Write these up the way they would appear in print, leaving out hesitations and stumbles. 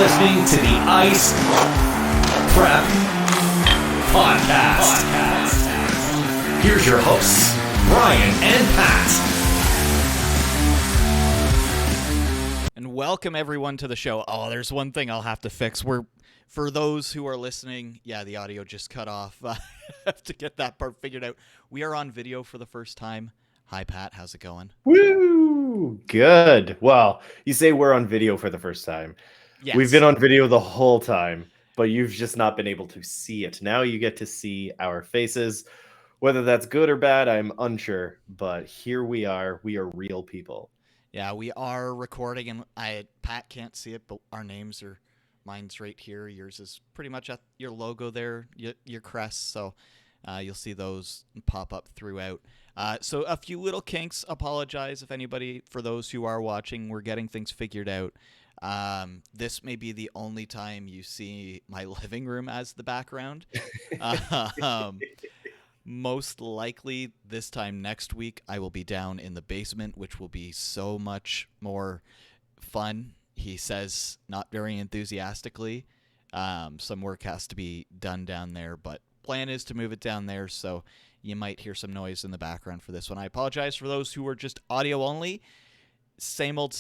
listening to the Ice Prep Podcast. Here's your hosts, Bryan and Pat. And welcome everyone to the show. Oh, there's one thing I'll have to fix. For those who are listening, the audio just cut off. I have to get that part figured out. We are on video for the first time. Hi, Pat. How's it going? Woo! Good. Well, you say we're on video for the first time. Yes. We've been on video the whole time, but you've just not been able to see it. Now you get to see our faces. Whether that's good or bad, I'm unsure, but here we are. We are real people. Yeah, we are recording, and Pat can't see it, but our names are, mine's right here. Yours is pretty much at your logo there, your crest, so you'll see those pop up throughout. So a few little kinks. Apologize if anybody, for those who are watching, we're getting things figured out. This may be the only time you see my living room as the background. Most likely this time next week, I will be down in the basement, which will be so much more fun. He says not very enthusiastically. Some work has to be done down there, but plan is to move it down there, so you might hear some noise in the background for this one. I apologize for those who are just audio only. Same old,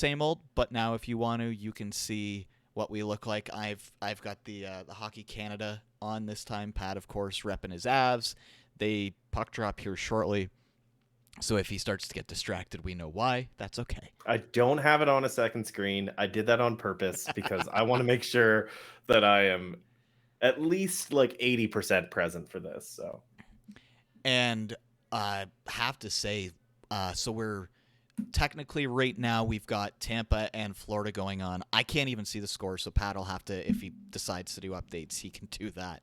but now if you want to, you can see what we look like. I've got the Hockey Canada on this time. Pat, of course, repping his Avs. They puck drop here shortly, so if he starts to get distracted, we know why. That's okay. I don't have it on a second screen. I did that on purpose because I want to make sure that I am at least like 80% present for this. So, and I have to say, so we're technically right now we've got Tampa and Florida going on. I can't even see the score, so Pat will have to, if he decides to do updates, he can do that.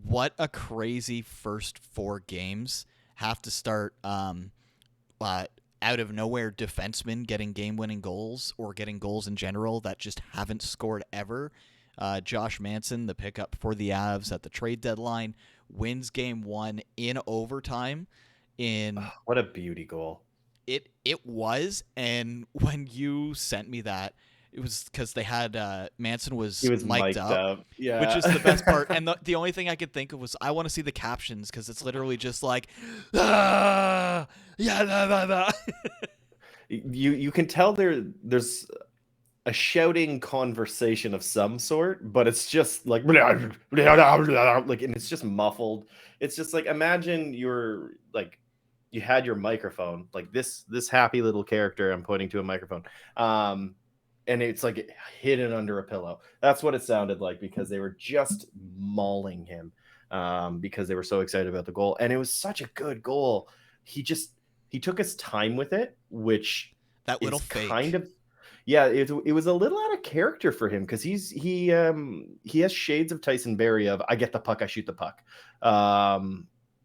What a crazy first four games. Have to start out of nowhere defensemen getting game-winning goals or getting goals in general that just haven't scored ever. Josh Manson, the pickup for the Avs at the trade deadline, wins game one in overtime. What a beauty goal. It was, and when you sent me that, it was because they had Manson was mic'd up. Yeah, which is the best part. And the only thing I could think of was I want to see the captions because it's literally just like, yeah, blah, blah. You can tell there's a shouting conversation of some sort, but it's just like and it's just muffled. It's just like, imagine you're like, you had your microphone, like this happy little character I'm pointing to a microphone, and it's like hidden under a pillow. That's what it sounded like, because they were just mauling him because they were so excited about the goal. And it was such a good goal. He took his time with it, which that little fake. Kind of, yeah, it was a little out of character for him, because he has shades of Tyson Barrie of I get the puck, I shoot the puck.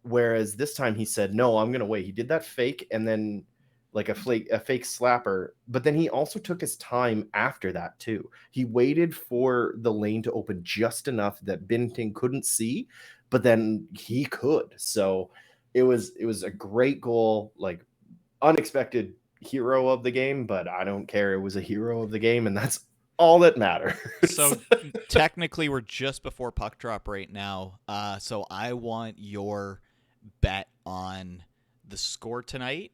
Whereas this time he said, no, I'm going to wait. He did that fake and then like a fake slapper, but then he also took his time after that too. He waited for the lane to open just enough that Binting couldn't see, but then he could. So it was a great goal, like unexpected hero of the game, but I don't care. It was a hero of the game, and that's all that matters. So technically we're just before puck drop right now. So I want your bet on the score tonight.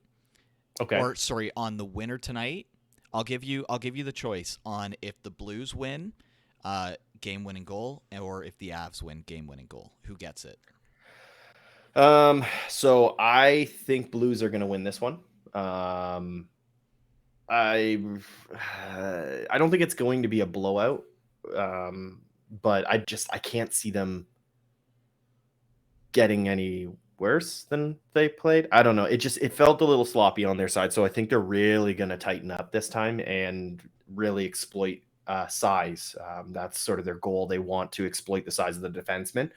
Okay. Or sorry, on the winner tonight. I'll give you the choice on if the Blues win, game-winning goal, or if the Avs win, game-winning goal. Who gets it? So I think Blues are going to win this one. I don't think it's going to be a blowout. But I can't see them getting any worse than they played. I don't know. It felt a little sloppy on their side. So I think they're really going to tighten up this time and really exploit size. That's sort of their goal. They want to exploit the size of the defenseman.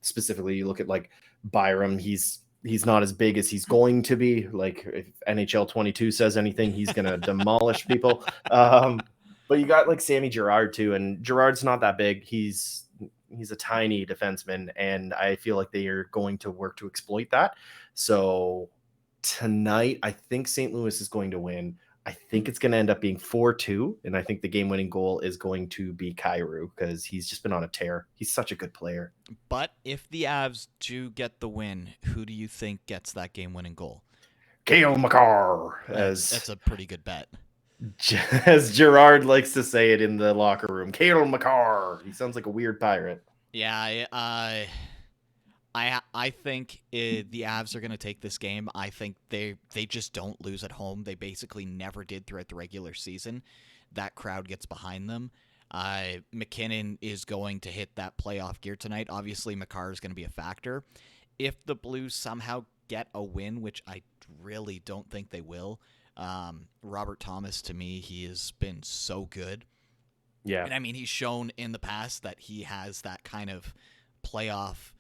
Specifically, you look at like Byram. He's not as big as he's going to be. Like if NHL 22 says anything, he's going to demolish people. But you got like Sammy Girard too, and Girard's not that big. He's a tiny defenseman, and I feel like they are going to work to exploit that. So tonight, I think St. Louis is going to win. I think it's going to end up being 4-2, and I think the game-winning goal is going to be Kyrou because he's just been on a tear. He's such a good player. But if the Avs do get the win, who do you think gets that game-winning goal? Cale Makar, That's a pretty good bet. As Gerard likes to say it in the locker room. Cale Makar. He sounds like a weird pirate. Yeah, I think the Avs are going to take this game. I think they just don't lose at home. They basically never did throughout the regular season. That crowd gets behind them. McKinnon is going to hit that playoff gear tonight. Obviously, Makar is going to be a factor. If the Blues somehow get a win, which I really don't think they will, Robert Thomas, to me, he has been so good. Yeah. And I mean, he's shown in the past that he has that kind of playoff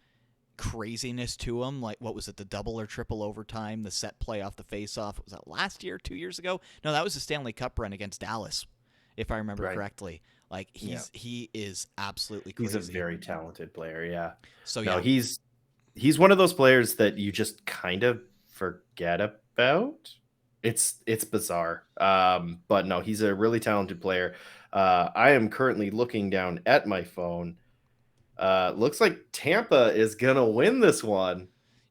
craziness to him. Like, what was it, the double or triple overtime, the set play off the face-off? Was that last year, 2 years ago? No, that was the Stanley Cup run against Dallas, if I remember correctly. Like, he is absolutely crazy. He's a very talented player, yeah. So, no, he's one of those players that you just kind of forget about. It's bizarre. But no, he's a really talented player. I am currently looking down at my phone. Looks like Tampa is gonna win this one.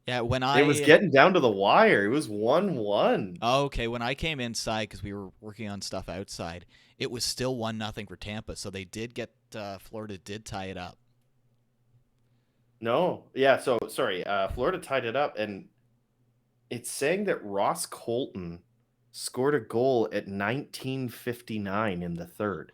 Yeah, it was getting down to the wire. It was 1-1. Okay, when I came inside because we were working on stuff outside, it was still 1-0 for Tampa. So they did get Florida did tie it up. No, yeah. So sorry, Florida tied it up, and it's saying that Ross Colton scored a goal at 19:59 in the third.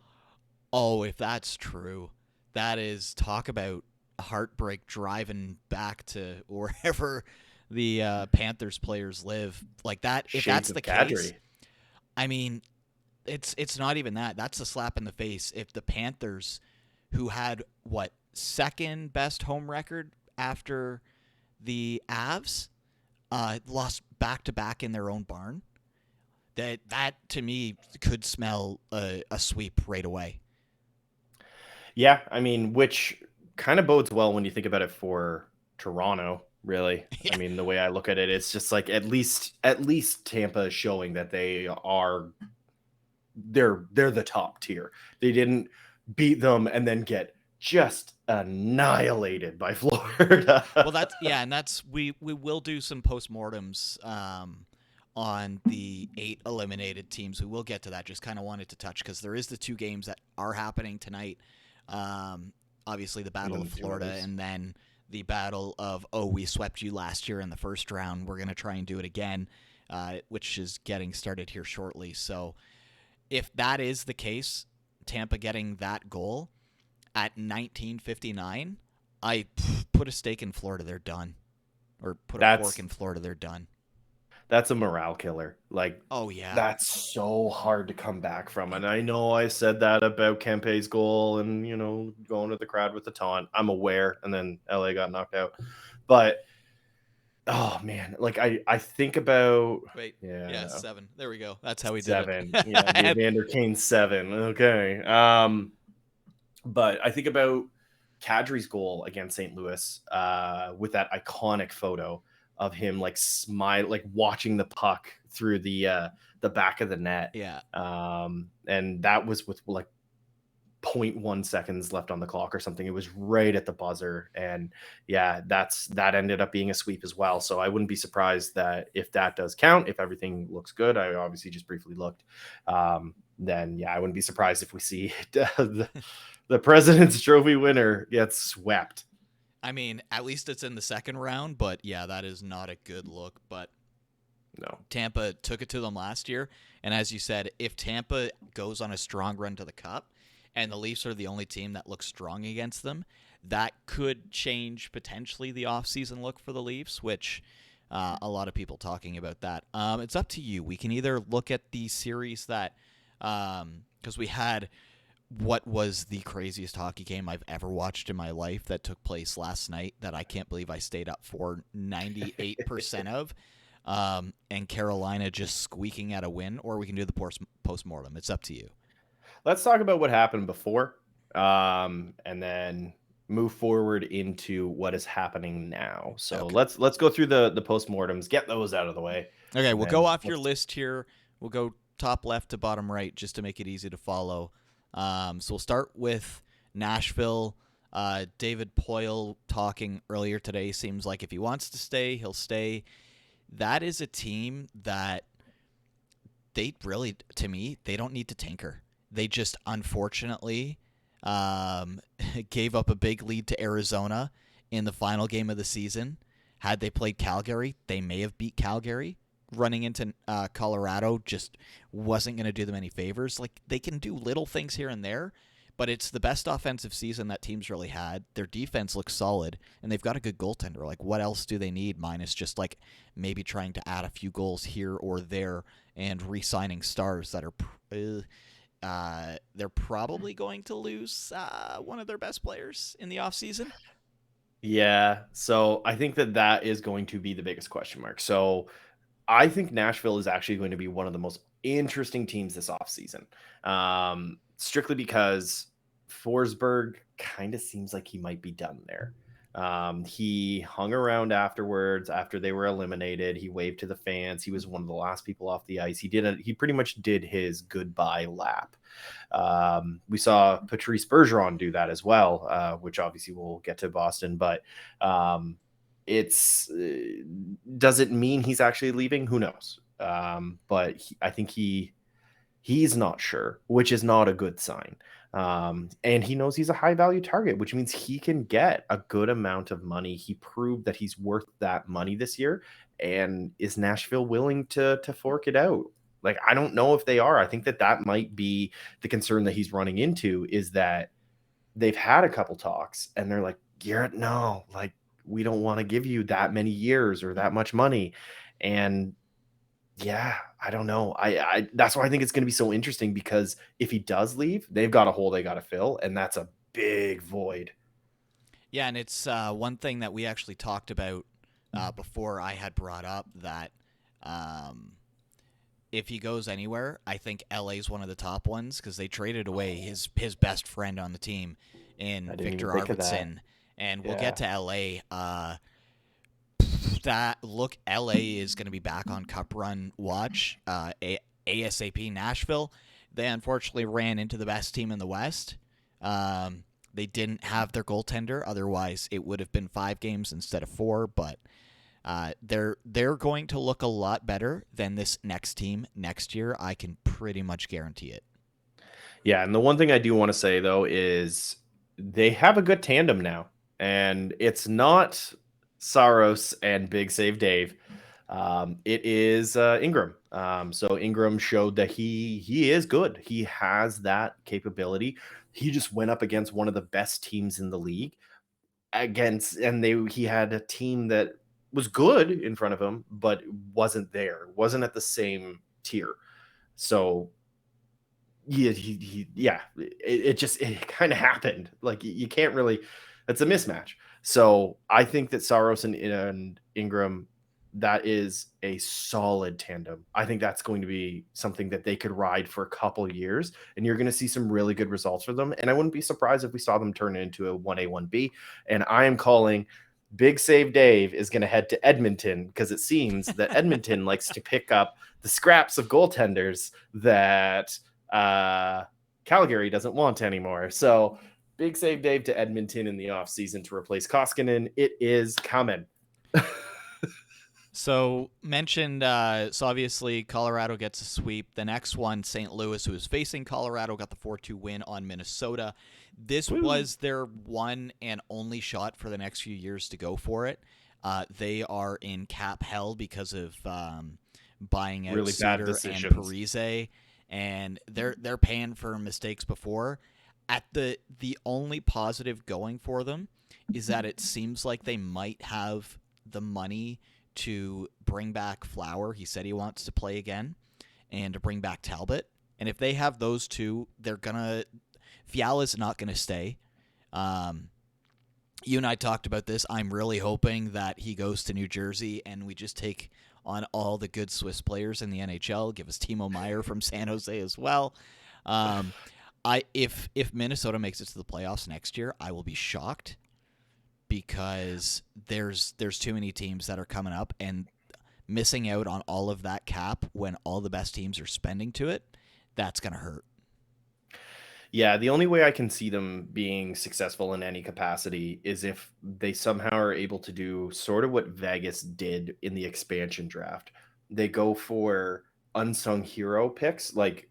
Oh, if that's true, that is, talk about heartbreak driving back to wherever the Panthers players live. Like that, if that's the case, I mean, it's not even that. That's a slap in the face. If the Panthers, who had second best home record after the Avs, lost back-to-back in their own barn, that to me could smell a sweep right away. Yeah, I mean, which kind of bodes well when you think about it for Toronto, really. Yeah. I mean, the way I look at it, it's just like at least Tampa is showing that they're the top tier. They didn't beat them and then get just annihilated by Florida. Well, that's we will do some postmortems on the 8 eliminated teams. We will get to that. Just kind of wanted to touch because there is the 2 games that are happening tonight. Obviously the Battle of Florida and then the battle of, we swept you last year in the first round. We're going to try and do it again, which is getting started here shortly. So if that is the case, Tampa getting that goal at 19:59, I put a stake in Florida. They're done. Or put a fork in Florida. They're done. That's a morale killer. Like, oh yeah, that's so hard to come back from. And I know I said that about Kempe's goal and, going to the crowd with the taunt. I'm aware. And then LA got knocked out. But, oh, man. Like, I think about... Wait. Yeah, 7. There we go. That's how we did 7. It. Yeah, the Evander Kane 7. Okay. But I think about Kadri's goal against St. Louis with that iconic photo of him watching the puck through the back of the net. Yeah. And that was with 0.1 seconds left on the clock or something. It was right at the buzzer. And yeah, that ended up being a sweep as well. So I wouldn't be surprised that if that does count, if everything looks good, I obviously just briefly looked, then yeah, I wouldn't be surprised if we see the President's Trophy winner gets swept. I mean, at least it's in the second round, but yeah, that is not a good look. But no, Tampa took it to them last year. And as you said, if Tampa goes on a strong run to the Cup and the Leafs are the only team that looks strong against them, that could change potentially the offseason look for the Leafs, which a lot of people talking about that. It's up to you. We can either look at the series that because we had what was the craziest hockey game I've ever watched in my life that took place last night that I can't believe I stayed up for 98% of, and Carolina just squeaking at a win, or we can do the postmortem. It's up to you. Let's talk about what happened before, and then move forward into what is happening now. So okay. let's go through the postmortems, get those out of the way. Okay, we'll go off your list here. We'll go top left to bottom right just to make it easy to follow. So we'll start with Nashville. David Poyle talking earlier today seems like if he wants to stay, he'll stay. That is a team that they really, to me, they don't need to tinker. They just unfortunately gave up a big lead to Arizona in the final game of the season. Had they played Calgary, they may have beat Calgary. Running into Colorado just wasn't going to do them any favors. Like, they can do little things here and there, but it's the best offensive season that team's really had. Their defense looks solid, and they've got a good goaltender. Like, what else do they need minus just, like, maybe trying to add a few goals here or there and re-signing stars that are they're probably going to lose one of their best players in the offseason? Yeah, so I think that is going to be the biggest question mark. So I think Nashville is actually going to be one of the most interesting teams this offseason, strictly because Forsberg kind of seems like he might be done there. He hung around afterwards after they were eliminated. He waved to the fans. He was one of the last people off the ice. He pretty much did his goodbye lap. We saw Patrice Bergeron do that as well, which obviously we'll get to Boston, but does it mean he's actually leaving? Who knows? But I think he's not sure, which is not a good sign. And he knows he's a high value target, which means he can get a good amount of money. He proved that he's worth that money this year. And is Nashville willing to fork it out? Like, I don't know if they are. I think that might be the concern that he's running into, is that they've had a couple talks and they're like, Garrett, no, like, we don't want to give you that many years or that much money. And yeah, I don't know. I that's why I think it's going to be so interesting, because if he does leave, they've got a hole they got to fill, and that's a big void. Yeah, and it's one thing that we actually talked about before. I had brought up that if he goes anywhere, I think LA is one of the top ones, because they traded away his best friend on the team in Victor Arvidsson. And we'll get to LA. LA is going to be back on Cup Run watch. ASAP Nashville, they unfortunately ran into the best team in the West. They didn't have their goaltender. Otherwise, it would have been 5 games instead of 4. But they're going to look a lot better than this next team next year. I can pretty much guarantee it. Yeah, and the one thing I do want to say, though, is they have a good tandem now. And it's not Saros and Big Save Dave. It is Ingram. So Ingram showed that he is good. He has that capability. He just went up against one of the best teams in the league he had a team that was good in front of him, but wasn't at the same tier. So it kind of happened. Like, you can't really, it's a mismatch. So I think that Saros and Ingram, that is a solid tandem. I think that's going to be something that they could ride for a couple years, and you're going to see some really good results for them. And I wouldn't be surprised if we saw them turn it into a 1A, 1B. And I am calling Big Save Dave is going to head to Edmonton, because it seems that Edmonton likes to pick up the scraps of goaltenders that Calgary doesn't want anymore. So Big Save Dave to Edmonton in the offseason to replace Koskinen. It is coming. So mentioned, so obviously Colorado gets a sweep. The next one, St. Louis, who is facing Colorado, got the 4-2 win on Minnesota. This was their one and only shot for the next few years to go for it. They are in cap hell because of buying out really Suter bad and Parise, and they're paying for mistakes before. At the only positive going for them is that it seems like they might have the money to bring back Flower. He said he wants to play again, and to bring back Talbot. And if they have those two, Fiala's not gonna stay. You and I talked about this. I'm really hoping that he goes to New Jersey and we just take on all the good Swiss players in the NHL. Give us Timo Meier from San Jose as well. If Minnesota makes it to the playoffs next year, I will be shocked, because there's too many teams that are coming up, and missing out on all of that cap when all the best teams are spending to it, that's going to hurt. Yeah, the only way I can see them being successful in any capacity is if they somehow are able to do sort of what Vegas did in the expansion draft. They go for unsung hero picks, like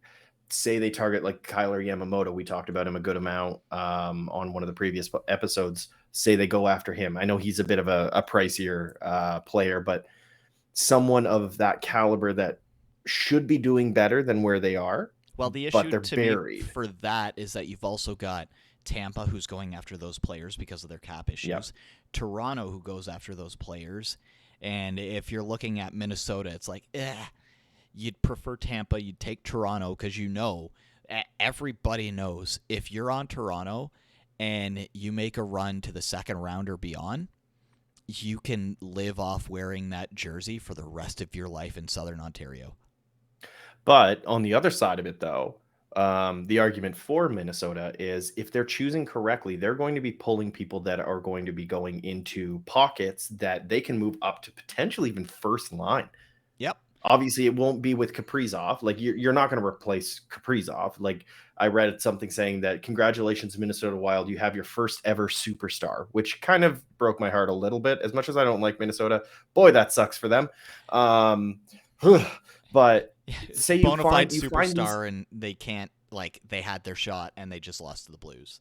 say they target like Kyler Yamamoto. We talked about him a good amount on one of the previous episodes. Say they go after him. I know he's a bit of a pricier player, but someone of that caliber that should be doing better than where they are, Well, the but issue they're to me buried. for that is that you've also got Tampa, who's going after those players because of their cap issues. Yep. Toronto, who goes after those players. And if you're looking at Minnesota, it's like, you'd prefer Tampa. You'd take Toronto because everybody knows if you're on Toronto and you make a run to the second round or beyond, you can live off wearing that jersey for the rest of your life in Southern Ontario. But on the other side of it, though, the argument for Minnesota is if they're choosing correctly, they're going to be pulling people that are going to be going into pockets that they can move up to potentially even first line. Yep. Obviously, it won't be with Kaprizov. Like you're not going to replace Kaprizov. Like I read something saying that congratulations, Minnesota Wild, you have your first ever superstar, which kind of broke my heart a little bit. As much as I don't like Minnesota, boy, that sucks for them. But say you Bonafide find superstar and they can't, like, they had their shot and they just lost to the Blues.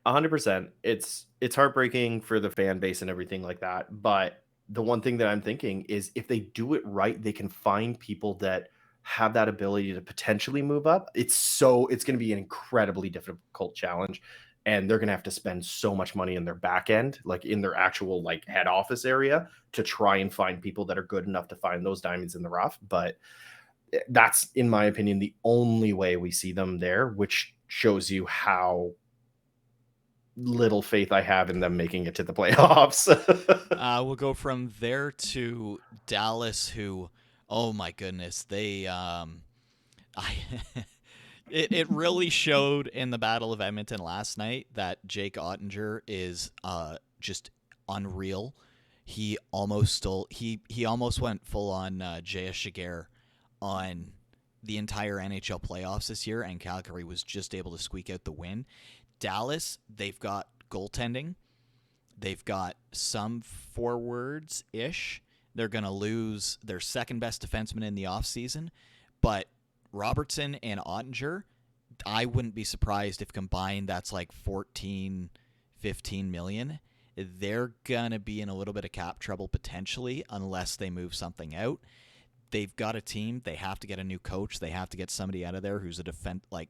100%. It's heartbreaking for the fan base and everything like that. But the one thing that I'm thinking is if they do it right, they can find people that have that ability to potentially move up. It's going to be an incredibly difficult challenge. And they're going to have to spend so much money in their back end, like in their actual like head office area, to try and find people that are good enough to find those diamonds in the rough. But that's, in my opinion, the only way we see them there, which shows you how little faith I have in them making it to the playoffs. We'll go from there to Dallas, who, oh my goodness, it really showed in the Battle of Edmonton last night that Jake Ottinger is just unreal. He almost went full on J.S. Shiger on the entire NHL playoffs this year, and Calgary was just able to squeak out the win. Dallas, they've got goaltending. They've got some forwards-ish. They're going to lose their second-best defenseman in the offseason. But Robertson and Ottinger, I wouldn't be surprised if combined that's like 14, 15 million. They're going to be in a little bit of cap trouble potentially unless they move something out. They've got a team. They have to get a new coach. They have to get somebody out of there who's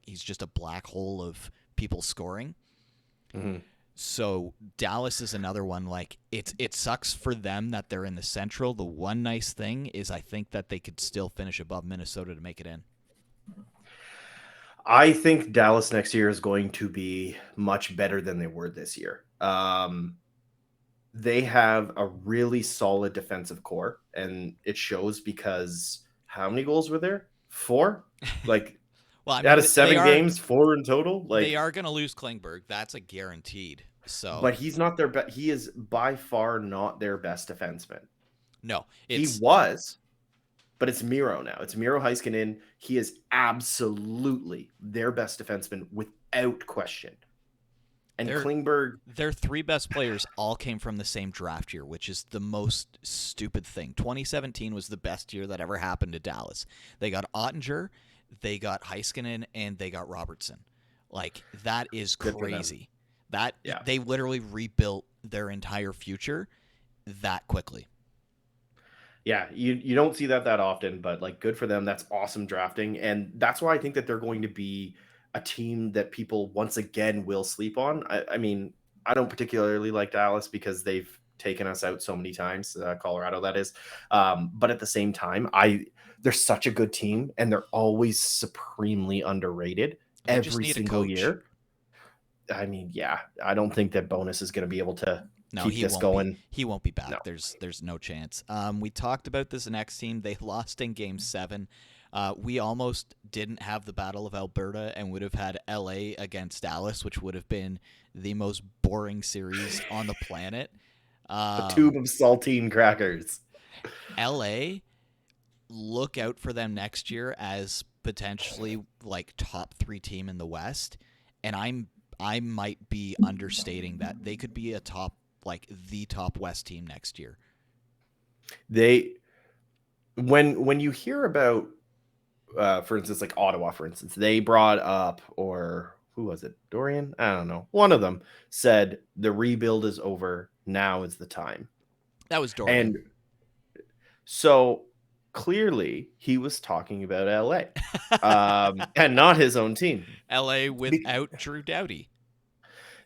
he's just a black hole of people scoring. Mm-hmm. So Dallas is another one. Like it sucks for them that they're in the Central. The one nice thing is I think that they could still finish above Minnesota to make it in. I think Dallas next year is going to be much better than they were this year. They have a really solid defensive core, and it shows because how many goals were there? 4? Like, well, I mean, out of 7 games, 4 in total. Like, they are going to lose Klingberg. That's a guaranteed. So, but he's not their best. He is by far not their best defenseman. No, he was, but it's Miro now. It's Miro Heiskanen. He is absolutely their best defenseman without question. And Klingberg, their 3 best players all came from the same draft year, which is the most stupid thing. 2017 was the best year that ever happened to Dallas. They got Ottinger, they got Heiskanen, and they got Robertson. Like, that is crazy. They literally rebuilt their entire future that quickly. Yeah, you don't see that often, but like, good for them. That's awesome drafting, and that's why I think that they're going to be a team that people once again will sleep on. I mean, I don't particularly like Dallas because they've taken us out so many times, Colorado that is. But at the same time, they're such a good team, and they're always supremely underrated every single year. I mean, yeah, I don't think that Bonus is going to be able to keep this going. He won't be back. No. There's no chance. We talked about this next team. They lost in Game 7. We almost didn't have the Battle of Alberta and would have had LA against Dallas, which would have been the most boring series on the planet. A tube of saltine crackers. LA look out for them next year as potentially like top 3 team in the West, and I might be understating that. They could be a top, like the top West team next year. They when you hear about for instance, like Ottawa, for instance, they brought up, or who was it? Dorian? I don't know. One of them said the rebuild is over. Now is the time. That was Dorian. And so clearly he was talking about LA and not his own team. LA without Drew Doughty.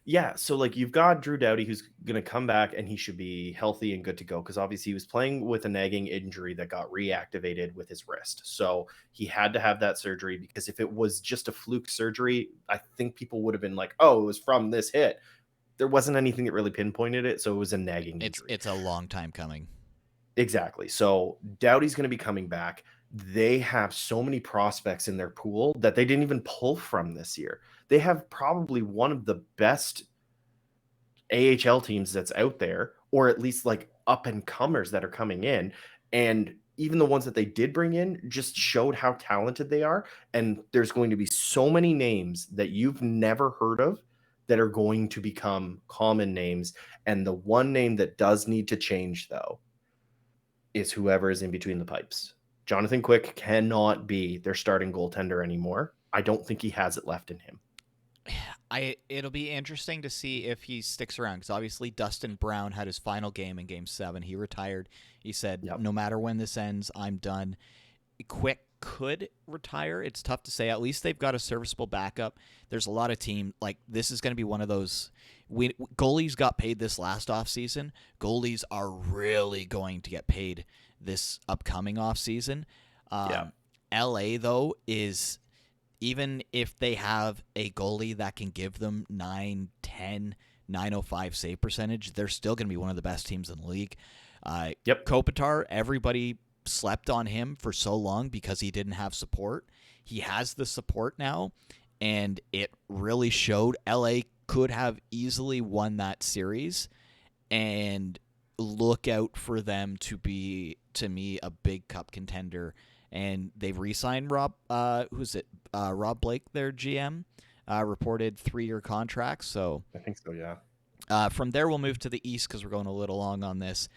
Yeah, so like you've got Drew Doughty who's going to come back and he should be healthy and good to go because obviously he was playing with a nagging injury that got reactivated with his wrist. So he had to have that surgery because if it was just a fluke surgery, I think people would have been like, oh, it was from this hit. There wasn't anything that really pinpointed it, so it was a nagging injury. It's a long time coming. Exactly. So Doughty's going to be coming back. They have so many prospects in their pool that they didn't even pull from this year. They have probably one of the best AHL teams that's out there, or at least like up and comers that are coming in. And even the ones that they did bring in just showed how talented they are. And there's going to be so many names that you've never heard of that are going to become common names. And the one name that does need to change, though, is whoever is in between the pipes. Jonathan Quick cannot be their starting goaltender anymore. I don't think he has it left in him. It'll be interesting to see if he sticks around because obviously Dustin Brown had his final game in Game 7. He retired. He said, no matter when this ends, I'm done. Quick could retire. It's tough to say. At least they've got a serviceable backup. There's a lot of team, like this is going to be one of those. Goalies got paid this last offseason. Goalies are really going to get paid this upcoming offseason. LA, though, is, even if they have a goalie that can give them 910, 905 save percentage, they're still going to be one of the best teams in the league. Kopitar, everybody slept on him for so long because he didn't have support. He has the support now, and it really showed. LA could have easily won that series, and look out for them to be, to me, a big cup contender. And they've re-signed Rob Blake, their GM, reported 3-year contract. So I think so, yeah. From there, we'll move to the East because we're going a little long on this.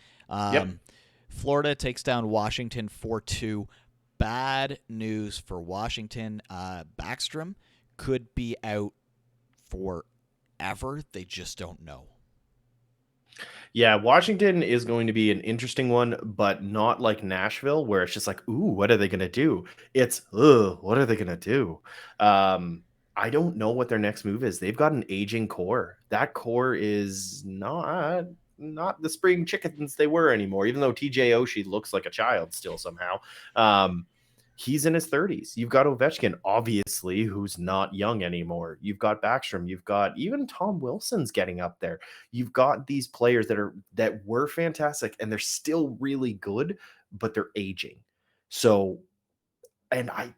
Florida takes down Washington 4-2. Bad news for Washington. Backstrom could be out forever. They just don't know. Yeah, Washington is going to be an interesting one, but not like Nashville, where it's just like, ooh, what are they going to do? It's, what are they going to do? I don't know what their next move is. They've got an aging core. That core is not the spring chickens they were anymore, even though TJ Oshie looks like a child still somehow. He's in his 30s. You've got Ovechkin, obviously, who's not young anymore. You've got Backstrom. You've got even Tom Wilson's getting up there. You've got these players that were fantastic, and they're still really good, but they're aging. So, and I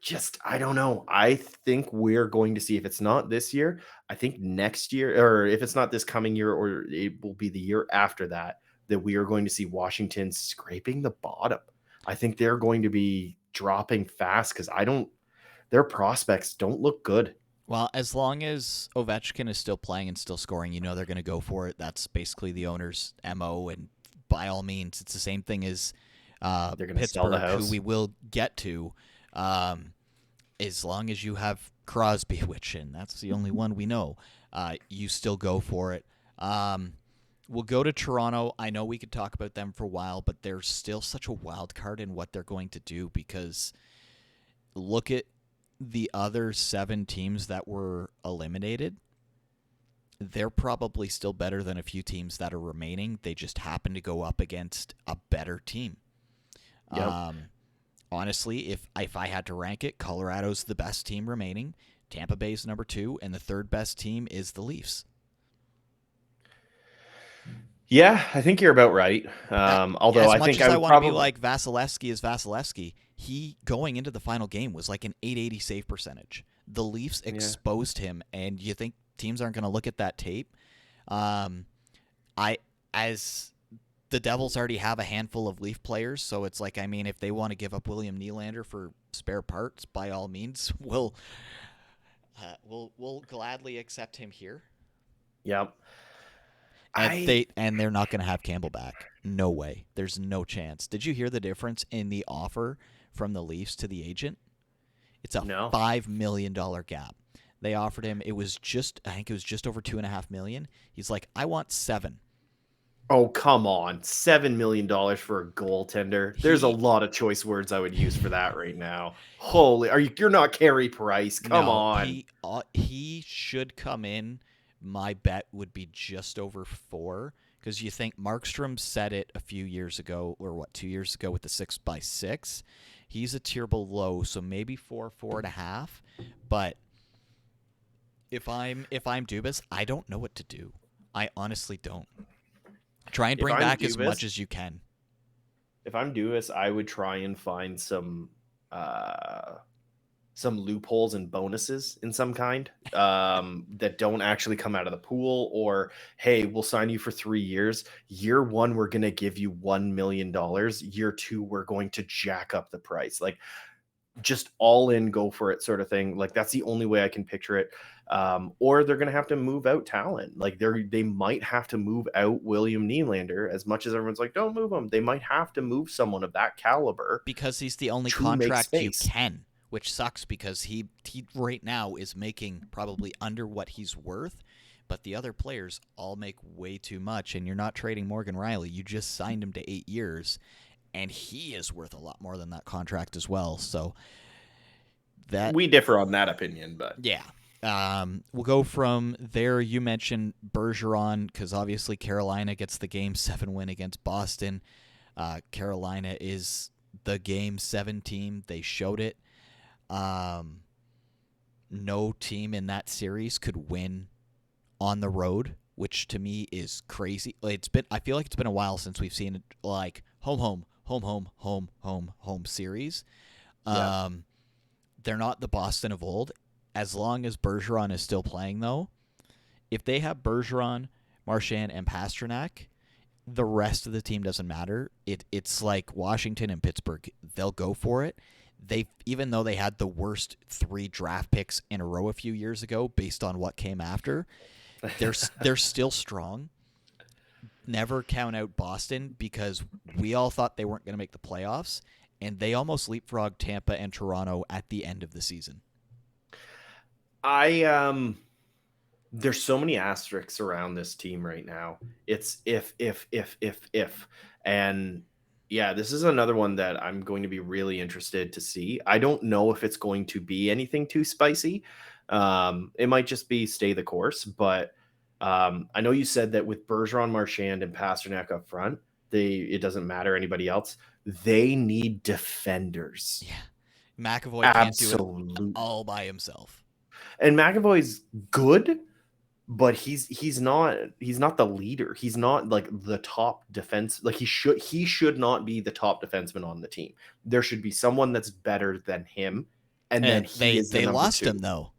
don't know. I think we're going to see, if it's not this year, I think next year, or if it's not this coming year, or it will be the year after that we are going to see Washington scraping the bottom. I think they're going to be dropping fast because their prospects don't look good. Well, as long as Ovechkin is still playing and still scoring, they're going to go for it. That's basically the owner's MO, and by all means, it's the same thing as they're going to Pittsburgh, sell the house, who we will get to. As long as you have Crosby, which, and that's the only one we know, you still go for it. We'll go to Toronto. I know we could talk about them for a while, but they're still such a wild card in what they're going to do, because look at the other 7 teams that were eliminated. They're probably still better than a few teams that are remaining. They just happen to go up against a better team. Yep. Honestly, if I had to rank it, Colorado's the best team remaining. Tampa Bay's number 2, and the third best team is the Leafs. Yeah, I think you're about right. Although I think I would want probably to be like Vasilevsky is Vasilevsky, he going into the final game was like an 880 save percentage. The Leafs exposed him, and you think teams aren't going to look at that tape? As the Devils already have a handful of Leaf players, so it's like, I mean, if they want to give up William Nylander for spare parts, by all means, we'll gladly accept him here. Yep. And they're not going to have Campbell back. No way. There's no chance. Did you hear the difference in the offer from the Leafs to the agent? It's a $5 million gap. They offered him. I think it was just over $2.5 million. He's like, I want $7 million. Oh, come on. $7 million for a goaltender. There's a lot of choice words I would use for that right now. Holy, you're not Carey Price. Come on. He should come in. My bet would be just over 4, because you think Markstrom said it a few years ago, or 2 years ago with the 6x6. He's a tier below, so maybe 4.5. But if I'm Dubas, I don't know what to do. I honestly don't. Try and bring back as much as you can. If I'm Dubas, I would try and find some loopholes and bonuses in some kind that don't actually come out of the pool, or, hey, we'll sign you for 3 years. Year 1, we're going to give you $1 million. Year 2, we're going to jack up the price. Like, just all in, go for it sort of thing. Like, that's the only way I can picture it. Or they're going to have to move out talent. Like, they might have to move out William Nylander. As much as everyone's like, don't move him, they might have to move someone of that caliber, because he's the only contract you can, which sucks, because he right now is making probably under what he's worth, but the other players all make way too much, and you're not trading Morgan Rielly. You just signed him to 8 years, and he is worth a lot more than that contract as well. So that we differ on that opinion, but yeah. We'll go from there. You mentioned Bergeron, because obviously Carolina gets the Game 7 win against Boston. Carolina is the Game 7 team. They showed it. No team in that series could win on the road, which to me is crazy. I feel like it's been a while since we've seen like home series. Yeah. They're not the Boston of old. As long as Bergeron is still playing, though, if they have Bergeron, Marchand, and Pasternak, the rest of the team doesn't matter. It's like Washington and Pittsburgh. They'll go for it. Even though they had the worst 3 draft picks in a row a few years ago based on what came after, they're still strong. Never count out Boston, because we all thought they weren't going to make the playoffs, and they almost leapfrogged Tampa and Toronto at the end of the season. There's so many asterisks around this team right now. It's if. And yeah, this is another one that I'm going to be really interested to see. I don't know if it's going to be anything too spicy. It might just be stay the course, but I know you said that with Bergeron, Marchand, and Pasternak up front, it doesn't matter anybody else. They need defenders. Yeah. McAvoy can't do it all by himself. And McAvoy's good, but he's not the leader. He's not like the top defense. Like, he should not be the top defenseman on the team. There should be someone that's better than him. And then they lost him, though.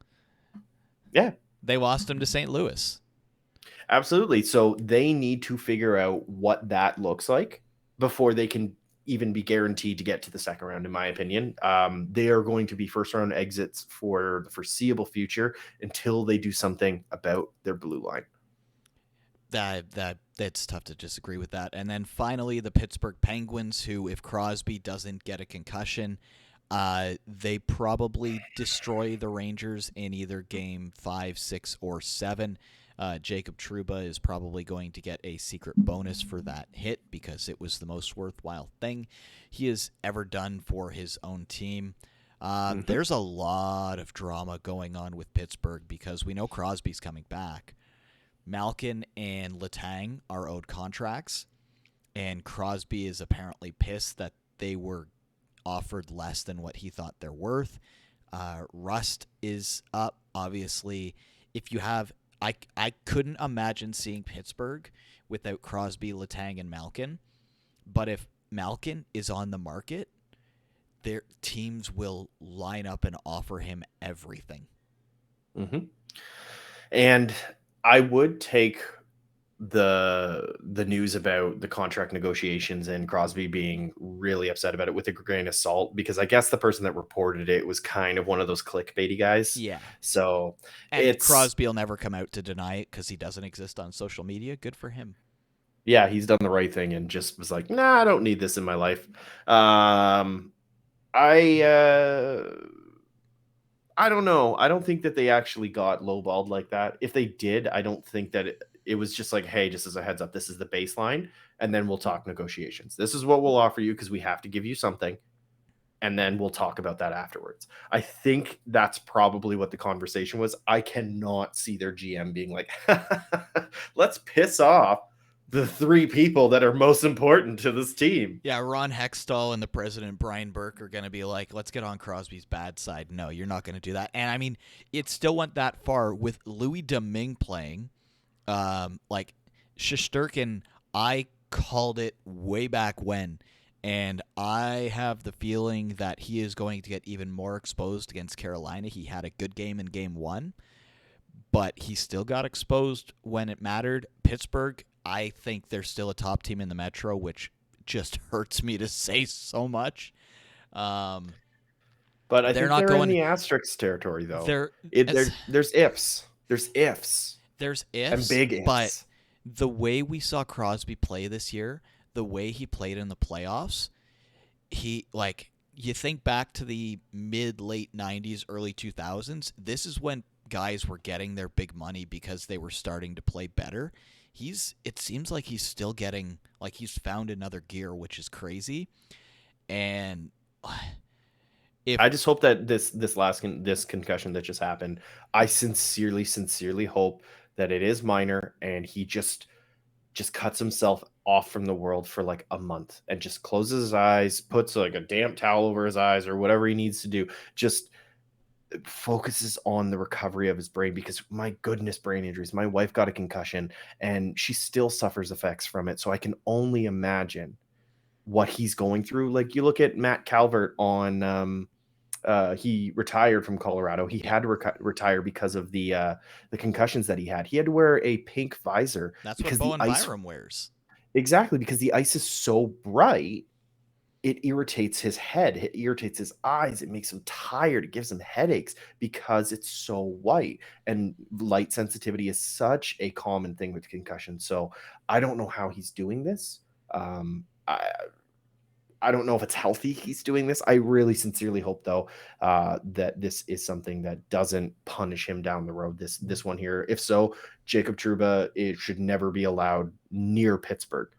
Yeah. They lost him to St. Louis. Absolutely. So they need to figure out what that looks like before they can even be guaranteed to get to the second round, in my opinion. They are going to be first round exits for the foreseeable future until they do something about their blue line. That's tough to disagree with that. And then finally, the Pittsburgh Penguins, who, if Crosby doesn't get a concussion, they probably destroy the Rangers in either game 5, 6, or 7. Jacob Trouba is probably going to get a secret bonus for that hit, because it was the most worthwhile thing he has ever done for his own team. There's a lot of drama going on with Pittsburgh, because we know Crosby's coming back. Malkin and Letang are owed contracts, and Crosby is apparently pissed that they were offered less than what he thought they're worth. Rust is up, obviously. If you have I couldn't imagine seeing Pittsburgh without Crosby, Letang, and Malkin. But if Malkin is on the market, their teams will line up and offer him everything. And I would take the news about the contract negotiations and Crosby being really upset about it with a grain of salt, because I guess the person that reported it was kind of one of those clickbaity guys. Yeah. So And it's Crosby will never come out to deny it because he doesn't exist on social media. Good for him. yeah, he's done the right thing and just was like, nah, I don't need this in my life. I don't know. I don't think that they actually got lowballed like that. If they did, I don't think that it was just like, hey, just as a heads up, this is the baseline, and then we'll talk negotiations. This is what we'll offer you because we have to give you something, and then we'll talk about that afterwards. I think that's probably what the conversation was. I cannot see their GM being like, let's piss off the three people that are most important to this team. Yeah, Ron Hextall and the president, Brian Burke, are going to be like, let's get on Crosby's bad side. No, you're not going to do that. And I mean, it still went that far with Louis Domingue playing. Like, Shesterkin, I called it way back when. And I have the feeling that he is going to get even more exposed against Carolina. He had a good game in game 1, but he still got exposed when it mattered. Pittsburgh, I think they're still a top team in the Metro, which just hurts me to say so much. But I They're think not they're going in the asterisks territory, though. There's There's ifs. There's ifs. There's And ifs, big ifs. but the way we saw Crosby play this year, the way he played in the playoffs, you think back to the late 90s, early 2000s, this is when guys were getting their big money because they were starting to play better. It seems like he's still getting, like, he's found another gear, which is crazy. And I just hope that this concussion that just happened, I sincerely hope that it is minor and he just cuts himself off from the world for like a month and just closes his eyes, puts like a damp towel over his eyes or whatever he needs to do. Just focuses on the recovery of his brain, because my goodness, brain injuries. My wife got a concussion and she still suffers effects from it. So I can only imagine what he's going through. Like, you look at Matt Calvert on he retired from Colorado. He had to retire because of the concussions that he had. He had to wear a pink visor. That's because what the Bowen ice Byram wears. Exactly, because the ice is so bright, it irritates his head, it irritates his eyes, it makes him tired, it gives him headaches because it's so white. And light sensitivity is such a common thing with concussion. So I don't know how he's doing this. I don't know if it's healthy he's doing this. I really sincerely hope, though, that this is something that doesn't punish him down the road. This one here. If so, Jacob Trouba, it should never be allowed near Pittsburgh.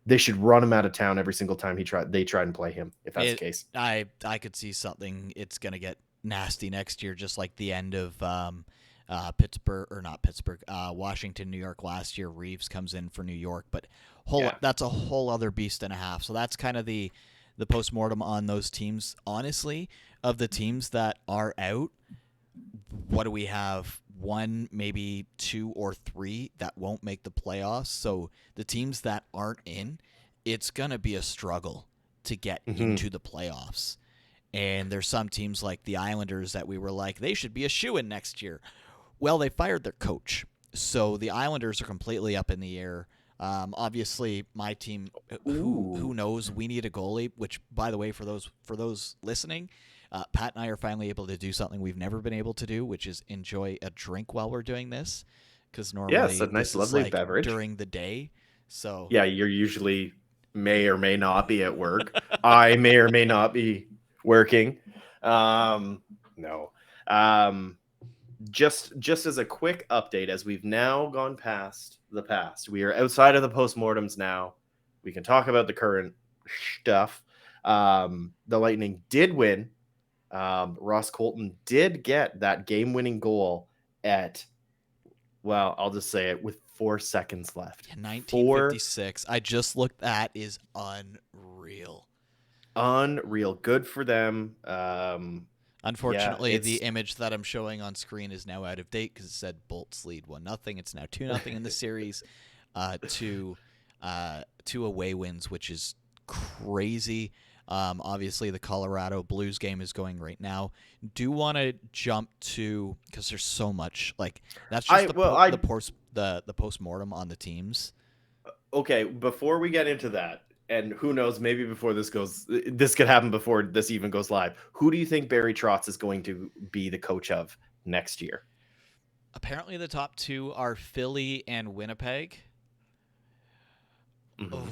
They should run him out of town every single time they try and play him, if that's the case. I could see something. It's going to get nasty next year, just like the end of Washington, New York last year. Reeves comes in for New York, but that's a whole other beast and a half. So that's kind of the postmortem on those teams. Honestly, of the teams that are out, what do we have? 1, maybe 2 or 3 that won't make the playoffs. So the teams that aren't in, it's going to be a struggle to get into the playoffs. And there's some teams like the Islanders that we were like, they should be a shoo-in next year. Well, they fired their coach. So the Islanders are completely up in the air. Obviously, my team, who knows, we need a goalie, which, by the way, for those listening, Pat and I are finally able to do something we've never been able to do, which is enjoy a drink while we're doing this. Because normally it's a nice, lovely beverage during the day. So yeah, you're usually may or may not be at work. I may or may not be working. No. Just as a quick update, as we've now gone past the past, we are outside of the postmortems now. We can talk about the current stuff. The Lightning did win. Ross Colton did get that game-winning goal at, well, I'll just say it, with 4 seconds left. 1956. I just looked. That is unreal. Unreal. Good for them. Unfortunately, the image that I'm showing on screen is now out of date because it said Bolts lead 1-0. It's now 2-0 in the series. Two away wins, which is crazy. Obviously, the Colorado Blues game is going right now. Do want to jump to, because there's so much, like, that's just the the postmortem on the teams. Okay, before we get into that, and who knows, maybe this could happen before this even goes live. Who do you think Barry Trotz is going to be the coach of next year? Apparently, the top two are Philly and Winnipeg. Mhm.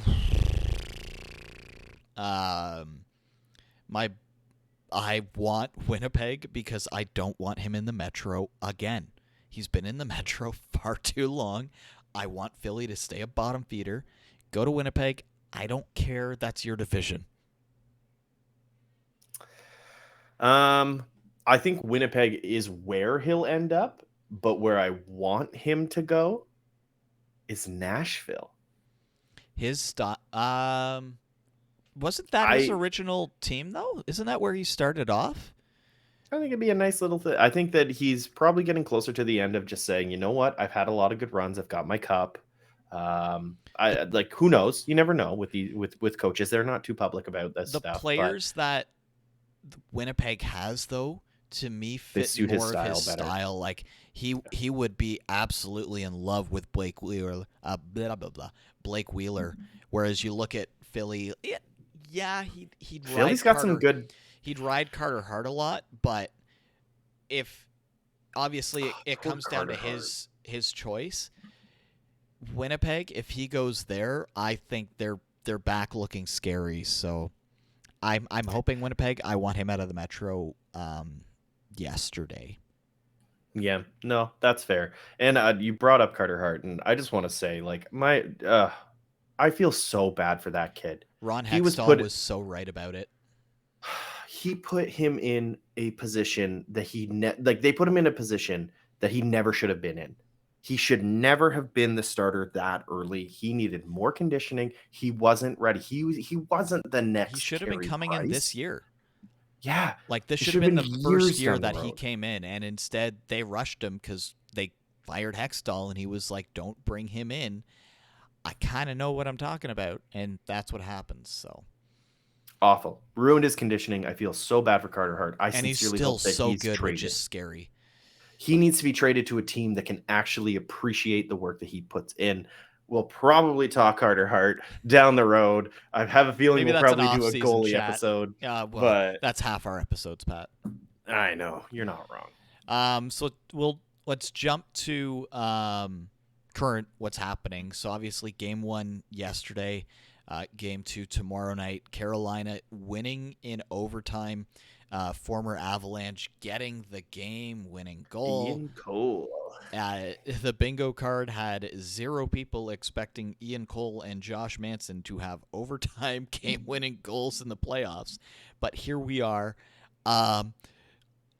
I want Winnipeg because I don't want him in the Metro again. He's been in the Metro far too long. I want Philly to stay a bottom feeder. Go to Winnipeg. I don't care. That's your division. I think Winnipeg is where he'll end up, but where I want him to go is Nashville. Wasn't that his original team though? Isn't that where he started off? I think it'd be a nice little thing. I think that he's probably getting closer to the end of just saying, you know what, I've had a lot of good runs. I've got my cup. I like, who knows? You never know with coaches. They're not too public about this stuff. The players that Winnipeg has, though, to me fit more of his style. Like he would be absolutely in love with Blake Wheeler. Blake Wheeler. Whereas you look at Philly, he'd Philly's got some good. He'd ride Carter Hart a lot, but if obviously it comes down to his choice. Winnipeg, if he goes there, I think they're back looking scary. So I'm hoping Winnipeg. I want him out of the Metro yesterday. Yeah, no, that's fair. And you brought up Carter Hart, and I just want to say, like, I feel so bad for that kid. Ron Hextall was so right about it. He put him in a position that they put him in a position that he never should have been in. He should never have been the starter that early. He needed more conditioning. He wasn't ready. He wasn't the next. He should have been coming in this year. Yeah. Like this should have been the first year that he came in, and instead they rushed him because they fired Hextall, and he was like, don't bring him in. I kind of know what I'm talking about, and that's what happens. So awful. Ruined his conditioning. I feel so bad for Carter Hart. And he's still so good, which is scary. He needs to be traded to a team that can actually appreciate the work that he puts in. We'll probably talk Carter Hart down the road. I have a feeling we'll probably do a goalie episode. But that's half our episodes, Pat. I know. You're not wrong. So let's jump to current what's happening. So obviously game 1 yesterday, game 2 tomorrow night. Carolina winning in overtime. Former Avalanche getting the game-winning goal. Ian Cole. The bingo card had 0 people expecting Ian Cole and Josh Manson to have overtime game-winning goals in the playoffs. But here we are.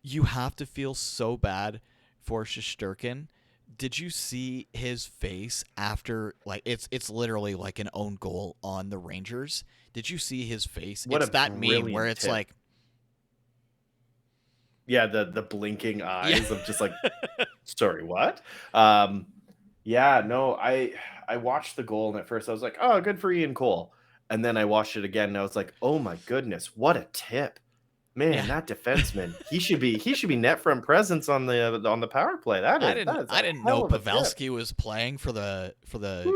You have to feel so bad for Shesterkin. Did you see his face after, like, it's literally like an own goal on the Rangers? Did you see his face? It's that meme where it's like, yeah, the blinking eyes of just like, sorry, what? Yeah, no, I watched the goal, and at first I was like, oh, good for Ian Cole. And then I watched it again, and I was like, oh my goodness, what a tip. Man, that defenseman, he should be net front presence on the power play. I didn't know Pavelski was playing for the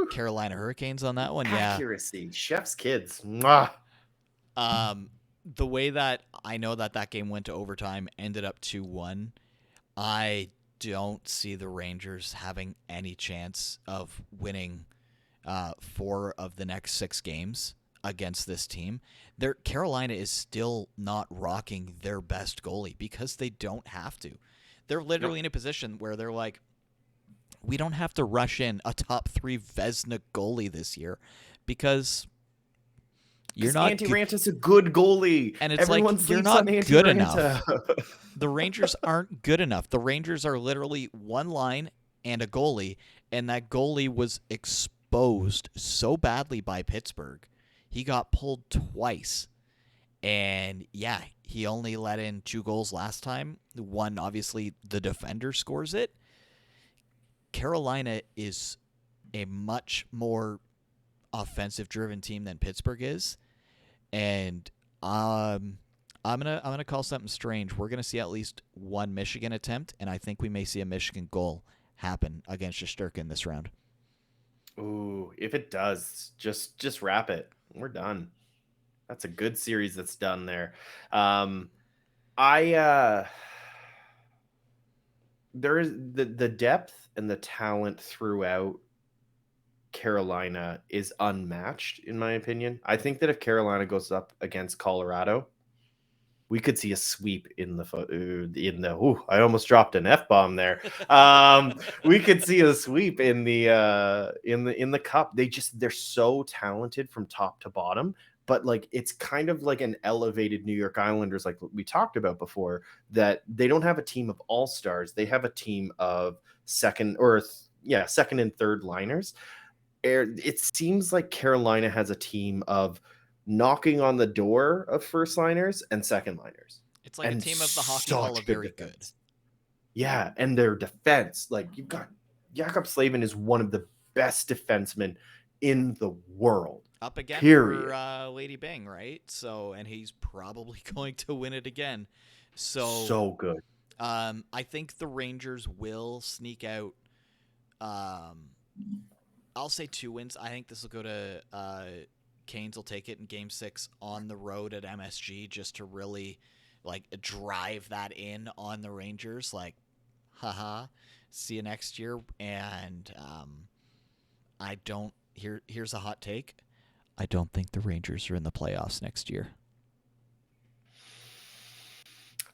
Carolina Hurricanes on that one. Accuracy, chef's kids. Mwah. The way that I know that game went to overtime, ended up 2-1. I don't see the Rangers having any chance of winning 4 of the next 6 games against this team. Carolina is still not rocking their best goalie because they don't have to. They're literally in a position where they're like, we don't have to rush in a top 3 Vezina goalie this year because you're not. Antti Ranta's a good goalie, and it's everyone like you're not good enough. The Rangers aren't good enough. The Rangers are literally one line and a goalie, and that goalie was exposed so badly by Pittsburgh. He got pulled twice, and yeah, he only let in 2 goals last time. One, obviously, the defender scores it. Carolina is a much more offensive-driven team than Pittsburgh is. And I'm gonna call something strange. We're gonna see at least one Michigan attempt, and I think we may see a Michigan goal happen against Shesterkin this round. Ooh, if it does, just wrap it. We're done. That's a good series that's done there. I there is the depth and the talent throughout Carolina is unmatched in my opinion. I think that if Carolina goes up against Colorado, we could see a sweep I almost dropped an F-bomb there. We could see a sweep in the cup. They're so talented from top to bottom, but like it's kind of like an elevated New York Islanders, like we talked about before, that they don't have a team of all-stars. They have a team of second and third liners. It seems like Carolina has a team of knocking on the door of first liners and second liners. It's like a team of the Hockey Hall of Very Good. Yeah, and their defense, like you've got Jakob Slavin is one of the best defensemen in the world. Up again period. For Lady Bing, right? So, and he's probably going to win it again. So good. I think the Rangers will sneak out. I'll say 2 wins. I think this will go to Canes will take it in Game 6 on the road at MSG just to really like drive that in on the Rangers. Like, haha, see you next year. And here's a hot take. I don't think the Rangers are in the playoffs next year.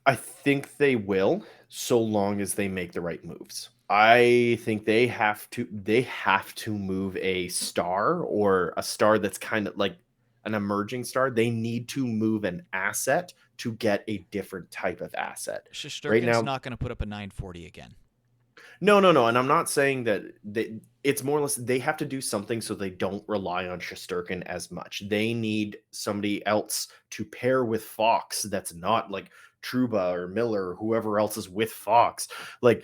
I think they will, so long as they make the right moves. I think they have to move a star or a star that's kind of like an emerging star. They need to move an asset to get a different type of asset. Shesterkin's right now, not going to put up a 940 again. No. And I'm not saying that it's more or less they have to do something so they don't rely on Shesterkin as much. They need somebody else to pair with Fox that's not like Trouba or Miller or whoever else is with Fox. Like,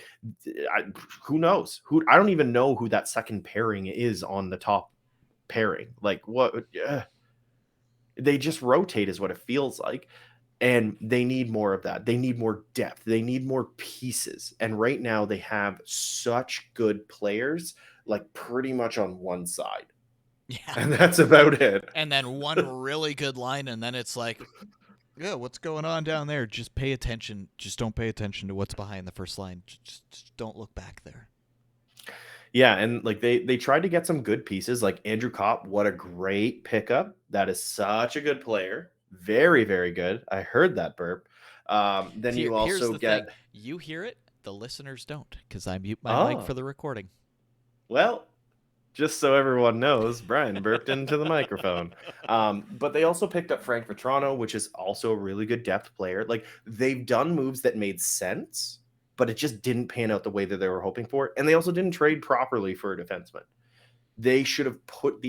who knows? I don't even know who that second pairing is on the top pairing. Like, what? They just rotate is what it feels like. And they need more of that. They need more depth. They need more pieces. And right now they have such good players, like pretty much on one side. Yeah. And that's about it. And then one really good line, and then it's like, yeah, what's going on down there? Just pay attention. Just don't pay attention to what's behind the first line. Just don't look back there. Yeah, and like they tried to get some good pieces, like Andrew Kopp. What a great pickup! That is such a good player. Very, very good. I heard that burp. Then you also get thing. You hear it, the listeners don't, because I mute my mic for the recording. Well, just so everyone knows, Brian burped into the microphone. But they also picked up Frank Vetrano, which is also a really good depth player. Like they've done moves that made sense, but it just didn't pan out the way that they were hoping for. And they also didn't trade properly for a defenseman. They should have put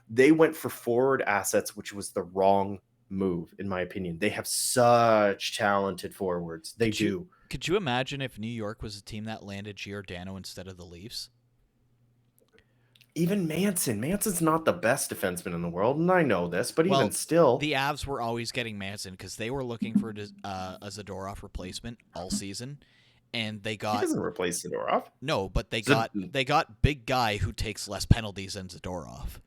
they went for forward assets, which was the wrong move, in my opinion. They have such talented forwards. Could you imagine if New York was a team that landed Giordano instead of the Leafs? Even Manson's not the best defenseman in the world, and I know this, but even still, the Avs were always getting Manson because they were looking for a Zadorov replacement all season, and they got. He doesn't replace Zadorov. No, but they got big guy who takes less penalties than Zadorov.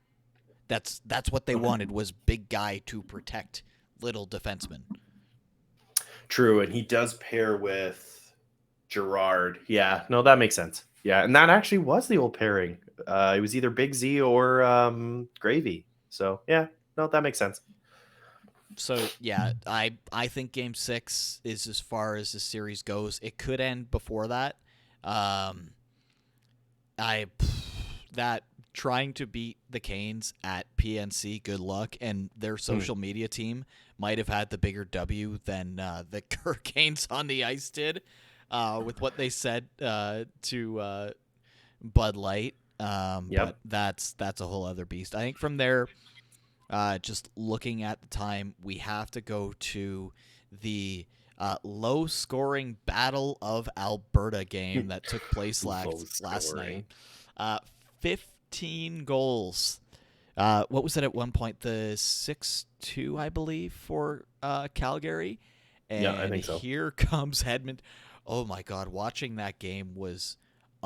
That's what they wanted, was big guy to protect little defensemen. True, and he does pair with Gerard. Yeah, no, that makes sense. Yeah, and that actually was the old pairing. It was either Big Z or Gravy. So yeah, no, that makes sense. So yeah, I think Game 6 is as far as the series goes. It could end before that. Trying to beat the Canes at PNC, good luck. And their social media team might have had the bigger W than the Hurricanes on the ice did with what they said to Bud Light. But that's a whole other beast. I think from there, just looking at the time, we have to go to the low-scoring Battle of Alberta game that took place last night. 15 goals. What was it at one point? The 6-2, I believe, for Calgary. And yeah, I think so. Here comes Edmonton. Oh, my God. Watching that game was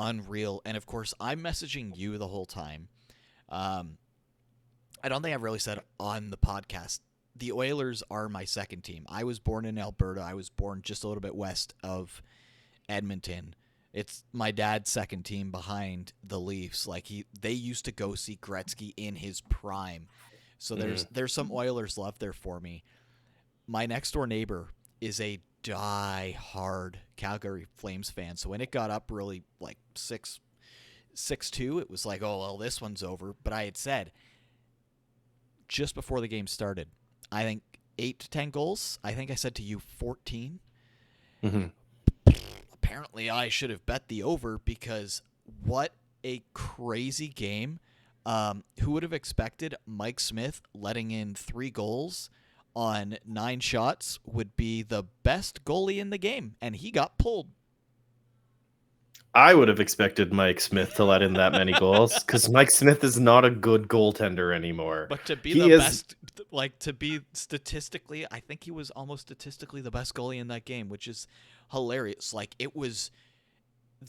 unreal. And of course, I'm messaging you the whole time. I don't think I've really said on the podcast, the Oilers are my second team. I was born in Alberta. I was born just a little bit west of Edmonton. It's my dad's second team behind the Leafs. Like they used to go see Gretzky in his prime. So there's some Oilers love there for me. My next door neighbor is a die-hard Calgary Flames fan. So when it got up really like 6-2, it was like, oh, well, this one's over. But I had said just before the game started, I think 8 to 10 goals. I think I said to you 14. Mm-hmm. Apparently, I should have bet the over because what a crazy game. Who would have expected Mike Smith letting in 3 goals on 9 shots would be the best goalie in the game, and he got pulled. I would have expected Mike Smith to let in that many goals because Mike Smith is not a good goaltender anymore. But to be best, like to be statistically, I think he was almost statistically the best goalie in that game, which is hilarious. Like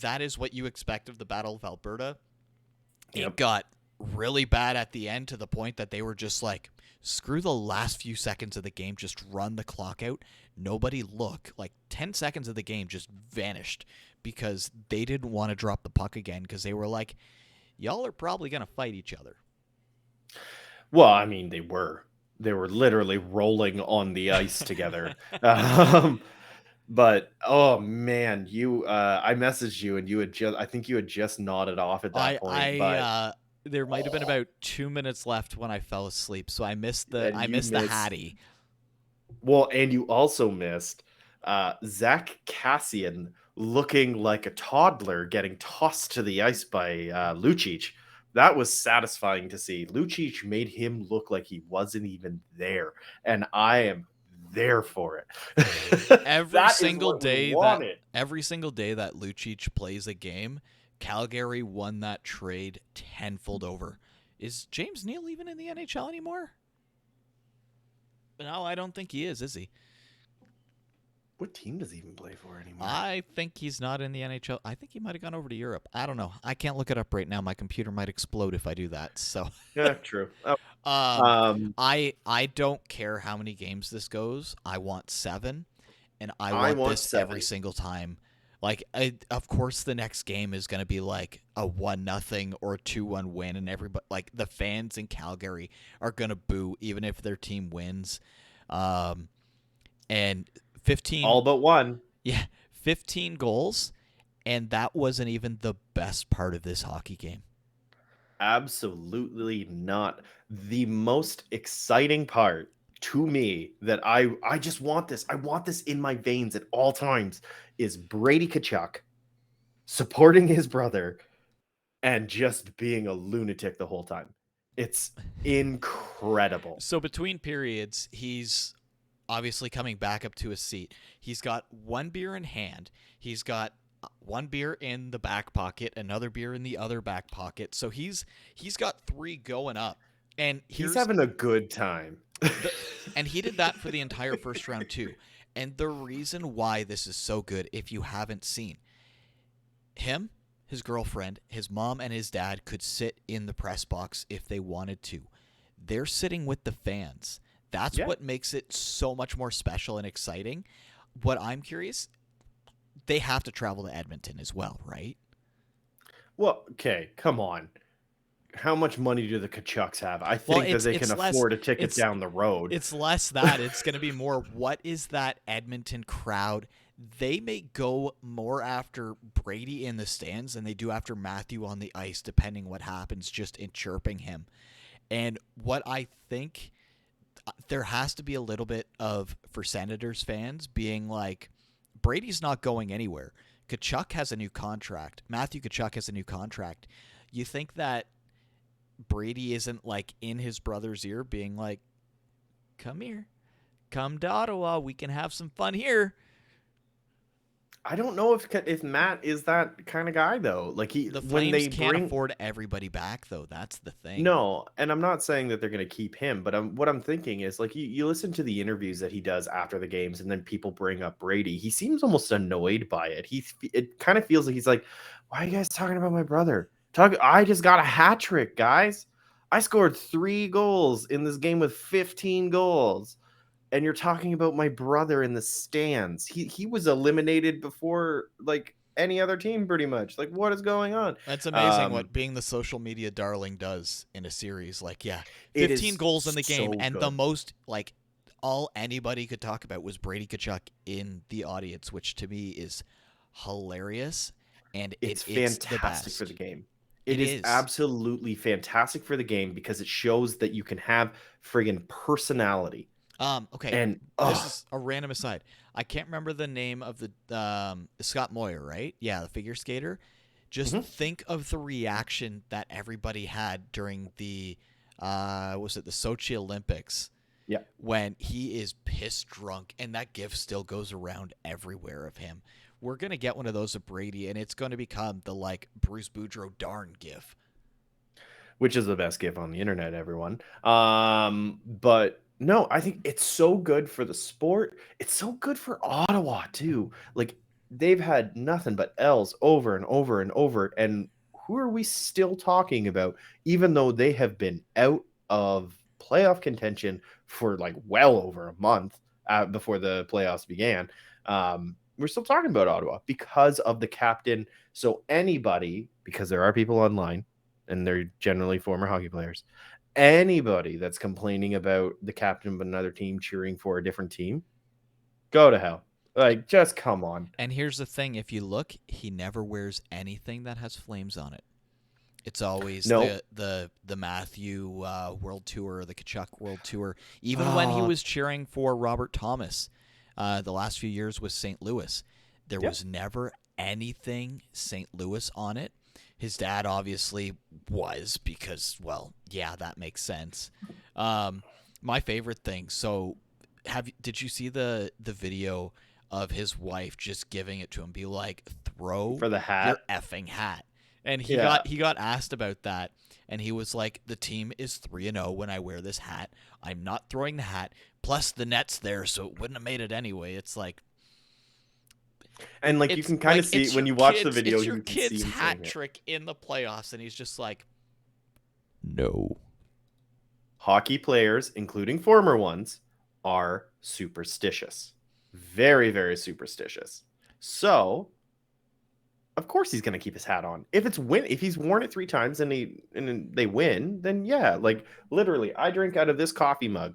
that is what you expect of the Battle of Alberta. Yep. It got really bad at the end to the point that they were just like, screw the last few seconds of the game, just run the clock out. Nobody look. Like 10 seconds of the game just vanished because they didn't want to drop the puck again because they were like, y'all are probably going to fight each other. Well, I mean, they were literally rolling on the ice together. But oh man, I messaged you and I think you had just nodded off at that point. But there might have been about 2 minutes left when I fell asleep, so I missed the Hattie. Well, and you also missed Zach Cassian looking like a toddler getting tossed to the ice by Lucic. That was satisfying to see. Lucic made him look like he wasn't even there, and I am there for it. Every single day that Lucic plays a game, Calgary won that trade tenfold over. Is James Neal even in the NHL anymore? No, I don't think he is he? What team does he even play for anymore? I think he's not in the NHL. I think he might have gone over to Europe. I don't know. I can't look it up right now. My computer might explode if I do that. So yeah, true. I don't care how many games this goes. I want 7, and I want this 7 every single time. Like, of course, the next game is going to be like a 1-0 or a 2-1 win, and everybody, like the fans in Calgary, are going to boo even if their team wins. And 15 all but one. Yeah, 15 goals, and that wasn't even the best part of this hockey game. Absolutely not. The most exciting part to me that I just want this. I want this in my veins at all times is Brady Tkachuk supporting his brother and just being a lunatic the whole time. It's incredible. So between periods, he's obviously coming back up to his seat. He's got 1 beer in hand. He's got 1 beer in the back pocket, another beer in the other back pocket. So he's got 3 going up. And he's having a good time. And he did that for the entire first round too. And the reason why this is so good, if you haven't seen, him, his girlfriend, his mom, and his dad could sit in the press box if they wanted to. They're sitting with the fans. That's what makes it so much more special and exciting. What I'm curious, they have to travel to Edmonton as well, right? Well, okay, come on. How much money do the Tkachuks have? I think that they can afford a ticket down the road. It's less that. It's going to be more, what is that Edmonton crowd? They may go more after Brady in the stands than they do after Matthew on the ice, depending what happens, just in chirping him. And what I think there has to be a little bit of, for Senators fans, being like, Brady's not going anywhere. Tkachuk has a new contract. Matthew Tkachuk has a new contract. You think that Brady isn't like in his brother's ear being like, come here, come to Ottawa, we can have some fun here? I don't know if Matt is that kind of guy though. Like The when Flames they can't bring afford everybody back, though. That's the thing. no, and I'm not saying that they're going to keep him, but what I'm thinking is like you listen to the interviews that he does after the games, and then people bring up Brady. He seems almost annoyed by it. It kind of feels like he's like, "Why are you guys talking about my brother? I just got a hat trick, guys. I scored 3 goals in this game with 15 goals, and you're talking about my brother in the stands. He was eliminated before like any other team, pretty much. Like, what is going on? That's amazing Um, what being the social media darling does in a series. Like, yeah, it 15 is goals in the game, so and the good. most, like, all anybody could talk about was Brady Kachuk in the audience, which to me is hilarious, and It's it's the fantastic for the best. game. It It is is. absolutely fantastic for the game because it shows that you can have friggin' personality. Okay, And this is a random aside. I can't remember the name of the Scott Moyer, right? Yeah, the figure skater. Just mhm. think of the reaction that everybody had during the was it the Sochi Olympics Yeah, when he is pissed drunk and that gif still goes around everywhere of him. We're gonna get one of those of Brady, and it's gonna become the like Bruce Boudreau darn gif. which is the best gift on the internet, everyone. But no, I think it's so good for the sport. It's so good for Ottawa too. Like they've had nothing but L's over and over and over. And who are we still talking about, even though they have been out of playoff contention for like well over a month before the playoffs began? We're still talking about Ottawa because of the captain. So anybody, because there are people online and they're generally former hockey players. Anybody that's complaining about the captain of another team cheering for a different team, go to hell. Like, just come on. And here's the thing: if you look, he never wears anything that has flames on it. It's always No. the Matthew World Tour, the Kachuk World Tour. Even when he Uh, was cheering for Robert Thomas, the last few years with St. Louis, there yeah. was never anything St. Louis on it. His dad obviously was because, well, yeah, that makes sense. My favorite thing. So, did you see the video of his wife just giving it to him? Be like, throw For the your hat. effing hat. And Yeah. he got asked about that, and he was like, "The team is 3-0 when I wear this hat. I'm not throwing the hat. Plus the net's there, so it wouldn't have made it anyway." And like you can kind of see when you watch the video, it's your you can see kid's him saying hat it. trick in the playoffs, and he's just like, "No." Hockey players, including former ones, are superstitious. Very, very superstitious. So of course he's going to keep his hat on. If he's worn it 3 times and they win, then yeah, like literally I drink out of this coffee mug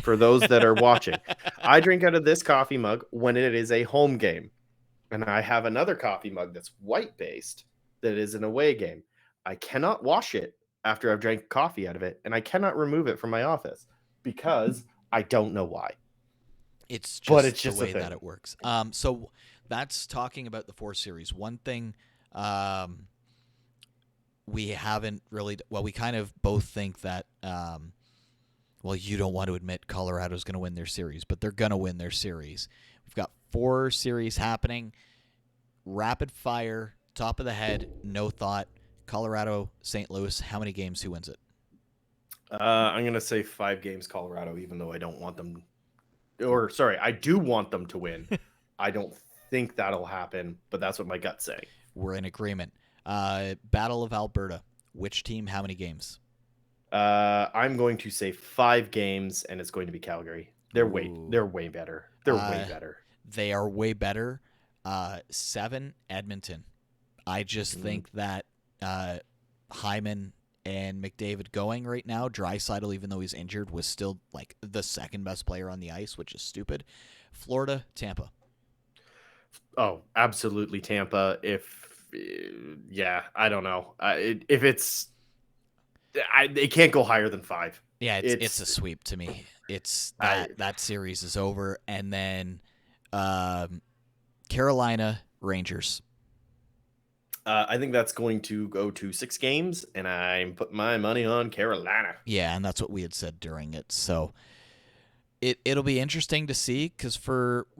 for those that are watching. I drink out of this coffee mug when it is a home game. And I have another coffee mug that's white based that is an away game. I cannot wash it after I've drank coffee out of it, and I cannot remove it from my office because I don't know why. It's But just it's the just a way that thing. it works. So that's talking about the four series. One thing, um, we haven't really. Well, we kind of both think that. Well, you don't want to admit Colorado's going to win their series, but they're going to win their series. We've got 4 series happening. Rapid fire, top of the head, no thought. Colorado, St. Louis. How many games? Who wins it? I'm going to say 5 games Colorado, even though I don't want them. Or, sorry, I do want them to win. I don't think that'll happen, but that's what my gut's saying. We're in agreement. Battle of Alberta. Which team? How many games? I'm going to say 5 games, and it's going to be Calgary. Ooh. They're way better. They're way Uh, better. they are way better. 7, Edmonton. I just Mm. think that Hyman and McDavid going right now. Draisaitl, even though he's injured, was still like the second best player on the ice, which is stupid. Florida, Tampa. Oh, absolutely Tampa. Yeah, I don't know. If it can't go higher than 5. Yeah, it's It's a sweep to me. It's I that series is over, and then um, Carolina Rangers. I think that's going to go to 6 games, and I'm putting my money on Carolina. Yeah, and that's what we had said during it. So It'll be interesting to see because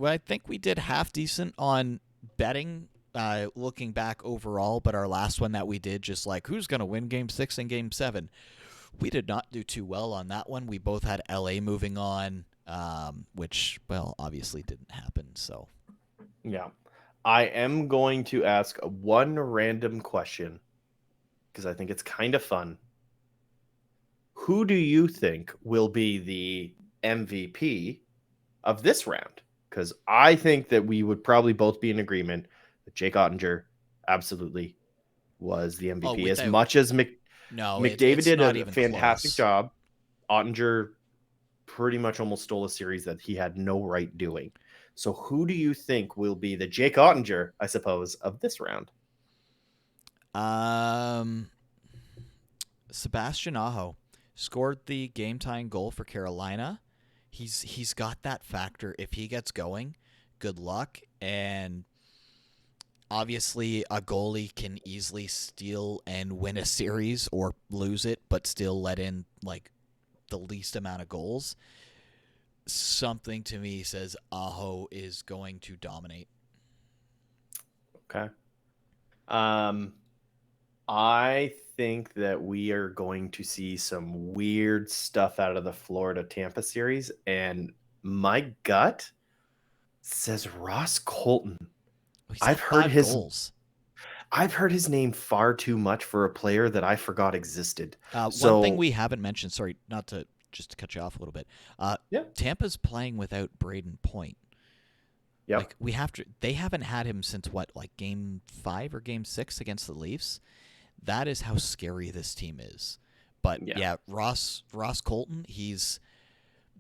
I think we did half decent on betting. Looking back overall, but our last one that we did, just like who's going to win Game 6 and Game 7, we did not do too well on that one. We both had LA moving on, which, well, obviously didn't happen. So, Yeah. I am going to ask one random question because I think it's kind of fun. Who do you think will be the MVP of this round? Because I think that we would probably both be in agreement that Jake Ottinger absolutely was the MVP. As much as McDavid it's did not a even fantastic close. job, Ottinger pretty much almost stole a series that he had no right doing. So who do you think will be the Jake Ottinger, I suppose, of this round? Sebastian Aho scored the game-tying goal for Carolina. He's got that factor. If he gets going, good luck. And obviously, a goalie can easily steal and win a series or lose it, but still let in like the least amount of goals. Something to me says Aho is going to dominate. Okay. I think that we are going to see some weird stuff out of the Florida Tampa series, and my gut says Ross Colton. He's I've had heard 5 his goals. I've heard his name far too much for a player that I forgot existed. One thing So we haven't mentioned, sorry, not to just to cut you off a little bit. yeah, Tampa's playing without Braden Point. yep, Like they haven't had him since what, like Game 5 or Game 6 against the Leafs. That is how scary this team is. But yeah, Ross Colton,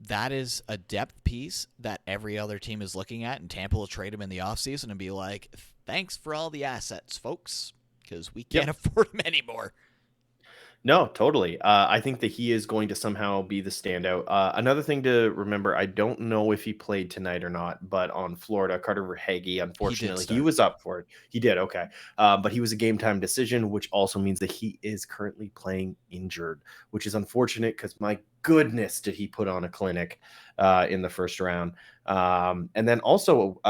that is a depth piece that every other team is looking at, and Tampa will trade him in the offseason and be like, thanks for all the assets, folks, because we can't afford him anymore. No, totally. I think that he is going to somehow be the standout. Another thing to remember, I don't know if he played tonight or not, but on Florida, Carter Verhaeghe, unfortunately, he was up for it. He did, okay. But he was a game time decision, which also means that he is currently playing injured, which is unfortunate because my goodness, did he put on a clinic in the first round. And then also,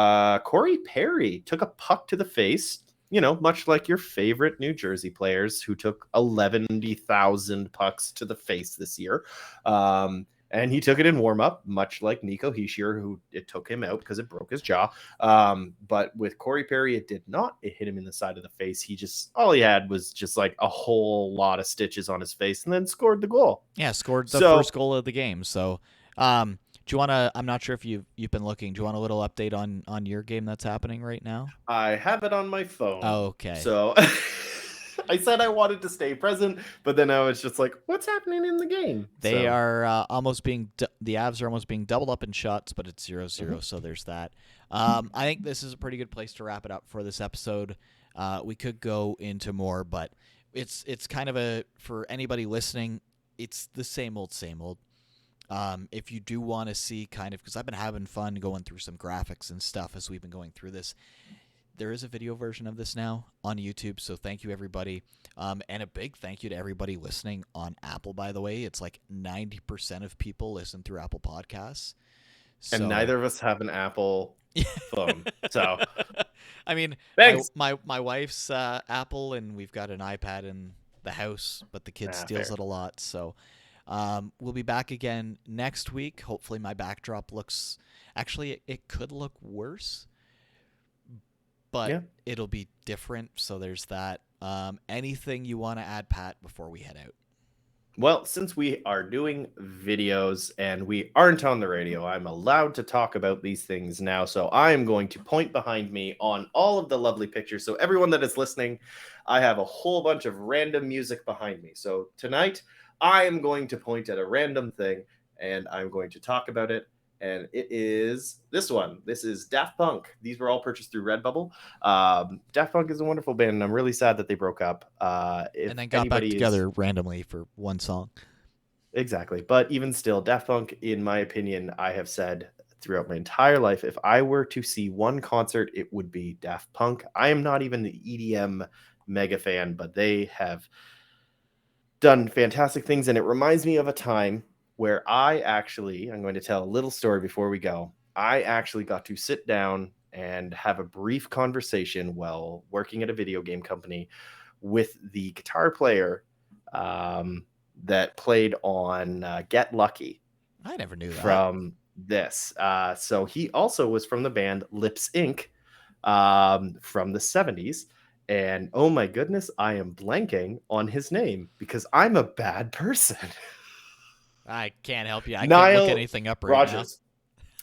Corey Perry took a puck to the face. You know, much like your favorite New Jersey players who took 11,000 pucks to the face this year. And he took it in warm-up, much like Nico Hischier, who it took him out because it broke his jaw. But with Corey Perry, it did not. It hit him in the side of the face. All he had was just like a whole lot of stitches on his face and then scored the goal. Yeah, scored the first goal of the game. So, do you want to? I'm not sure if you've been looking. Do you want a little update on your game that's happening right now? I have it on my phone. Okay. So I said I wanted to stay present, but then I was just like, "What's happening in the game?" They are almost being the Avs are almost being doubled up in shots, but it's 0-0. So there's that. I think this is a pretty good place to wrap it up for this episode. We could go into more, but it's kind of for anybody listening, it's the same old, same old. If you do want to see kind of, because I've been having fun going through some graphics and stuff as we've been going through this, there is a video version of this now on YouTube, so thank you, everybody. And a big thank you to everybody listening on Apple, by the way. It's like 90% of people listen through Apple Podcasts. So... And neither of us have an Apple phone. So, I mean, thanks. my wife's Apple, and we've got an iPad in the house, but the kid steals it a lot, so... we'll be back again next week. Hopefully my backdrop looks... Actually, it could look worse, but it'll be different, so there's that. Anything you want to add, Pat, before we head out? Well, since we are doing videos and we aren't on the radio, I'm allowed to talk about these things now. So I am going to point behind me on all of the lovely pictures. So everyone that is listening, I have a whole bunch of random music behind me. So tonight, I am going to point at a random thing and I'm going to talk about it. And it is this one. This is Daft Punk. These were all purchased through Redbubble. Daft Punk is a wonderful band, and I'm really sad that they broke up. And then got back together randomly for one song. Exactly. But even still, Daft Punk, in my opinion, I have said throughout my entire life, if I were to see one concert, it would be Daft Punk. I am not even the EDM mega fan, but they have done fantastic things, and it reminds me of a time where I'm going to tell a little story before we go. I actually got to sit down and have a brief conversation while working at a video game company with the guitar player that played on Get Lucky I never knew that. from this. So he also was from the band Lips Inc. From the 70s. And oh my goodness, I am blanking on his name because I'm a bad person. I can't help you. I can't look anything up right Rogers.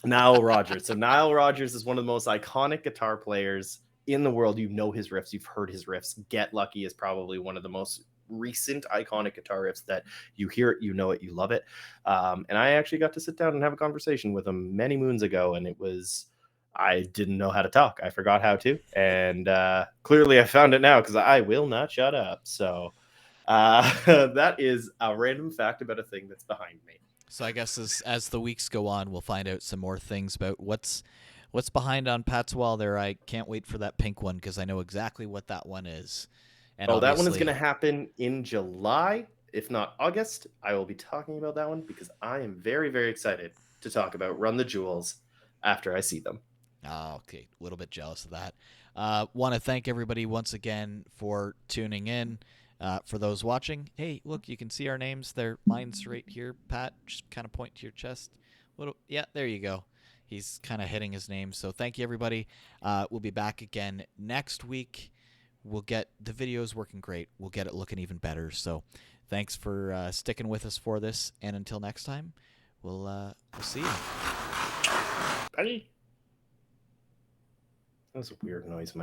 Nile Rodgers. So Nile Rodgers is one of the most iconic guitar players in the world. You know his riffs. You've heard his riffs. Get Lucky is probably one of the most recent iconic guitar riffs that you hear it, you know it, you love it. And I actually got to sit down and have a conversation with him many moons ago, and I didn't know how to talk. I forgot how to, and clearly I found it now because I will not shut up. So that is a random fact about a thing that's behind me. So I guess as the weeks go on, we'll find out some more things about what's behind on Pat's wall there. I can't wait for that pink one because I know exactly what that one is. And that one is going to happen in July, if not August. I will be talking about that one because I am very, very excited to talk about Run the Jewels after I see them. Oh, okay. A little bit jealous of that. Want to thank everybody once again for tuning in. For those watching, hey, look, you can see our names. Mine's right here. Pat, just kind of point to your chest. Yeah, there you go. He's kind of hitting his name. So thank you, everybody. We'll be back again next week. We'll get the videos working great. We'll get it looking even better. So thanks for sticking with us for this. And until next time, we'll see you. Bye. That was a weird noise.